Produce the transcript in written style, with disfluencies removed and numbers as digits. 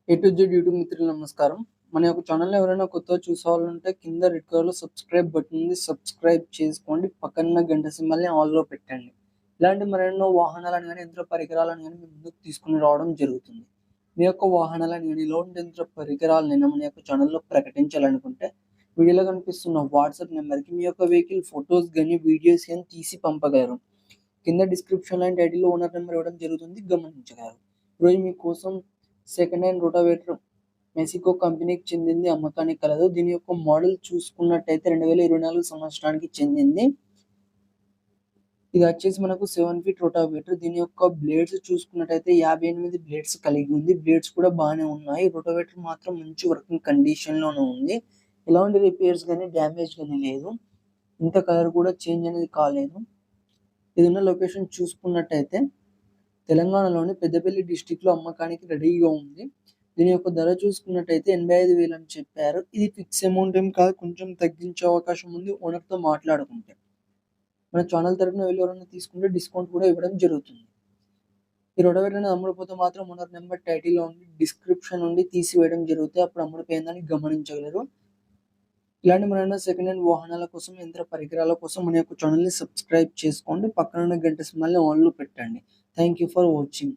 A to Z YouTube మిత్రులు నమస్కారం. మన యొక్క ఛానల్‌ని ఎవరైనా కొత్తగా చూసేవాళ్ళుంటే కింద రెడ్ కలర్‌లో సబ్స్క్రైబ్ బటన్ ఉంది. సబ్స్క్రైబ్ చేసుకోండి. పక్కనున్న గంట సింబల్‌ని ఆల్‌లో పెట్టండి. ఇలాంటి మరెన్నో వాహనాలను గాని, యంత్ర పరికరాలను గాని మీ ముందుకు తీసుకొని రావడం జరుగుతుంది. మీ యొక్క వాహనాలను గాని, ఇలాంటి యంత్ర పరికరాలనైనా మన యొక్క ఛానల్‌లో ప్రకటించాలనుకుంటే వీడియోలో కనిపిస్తున్న వాట్సాప్ నంబర్‌కి మీ యొక్క వెహికల్ ఫోటోస్ గాని, వీడియోస్ గాని తీసి పంపగలరు. కింద డిస్క్రిప్షన్‌లో అండ్ టైటిల్‌లో ఓనర్ నంబర్ ఇవ్వడం జరుగుతుంది. గమనించగలరు. ఈరోజు మీకోసం సెకండ్ హ్యాండ్ రోటావేటర్ మెసికో కంపెనీకి చెందింది అమ్మకానికి కలదు. దీని యొక్క మోడల్ చూసుకున్నట్టయితే 2024 సంవత్సరానికి చెందింది. ఇది వచ్చేసి మనకు 7 ఫీట్ రోటావేటర్. దీని యొక్క బ్లేడ్స్ చూసుకున్నట్టయితే 58 బ్లేడ్స్ కలిగి ఉంది. బ్లేడ్స్ కూడా బానే ఉన్నాయి. రోటావేటర్ మాత్రం మంచి వర్కింగ్ కండిషన్‌లోనే ఉంది. ఎలాంటి రిపేర్స్ గాని, డ్యామేజ్ గాని లేదు. ఇంత కలర్ కూడా చేంజ్ అనేది కాలేదు. ఇదున్న లొకేషన్ చూసుకున్నట్టయితే తెలంగాణలోని పెద్దపల్లి డిస్ట్రిక్ట్‌లో అమ్మకానికి రెడీగా ఉంది. దీని యొక్క ధర చూసుకున్నట్టయితే 85,000 అని చెప్పారు. ఇది ఫిక్స్ అమౌంట్ ఏం కాదు. కొంచెం తగ్గించే అవకాశం ఉంది ఓనర్‌తో మాట్లాడుకుంటే. మన ఛానల్ తరపున వెళ్లి ఎవరైనా తీసుకుంటే డిస్కౌంట్ కూడా ఇవ్వడం జరుగుతుంది. ఈ రోటావేటర్ అనేది అమ్ముడుపోతే మాత్రం ఓనర్ నెంబర్ టైటిల్‌లో ఉండి, డిస్క్రిప్షన్ నుండి తీసివేయడం జరుగుతాయి. అప్పుడు అమ్ముడుపోయిందని గమనించగలరు. ఇలాంటి మరెన్నో సెకండ్ హ్యాండ్ వాహనాల కోసం, యంత్ర పరికరాల కోసం మన యొక్క ఛానల్‌ని సబ్స్క్రైబ్ చేసుకోండి. పక్కనున్న గంట సింబల్‌ని ఆన్‌లో పెట్టండి. Thank you for watching.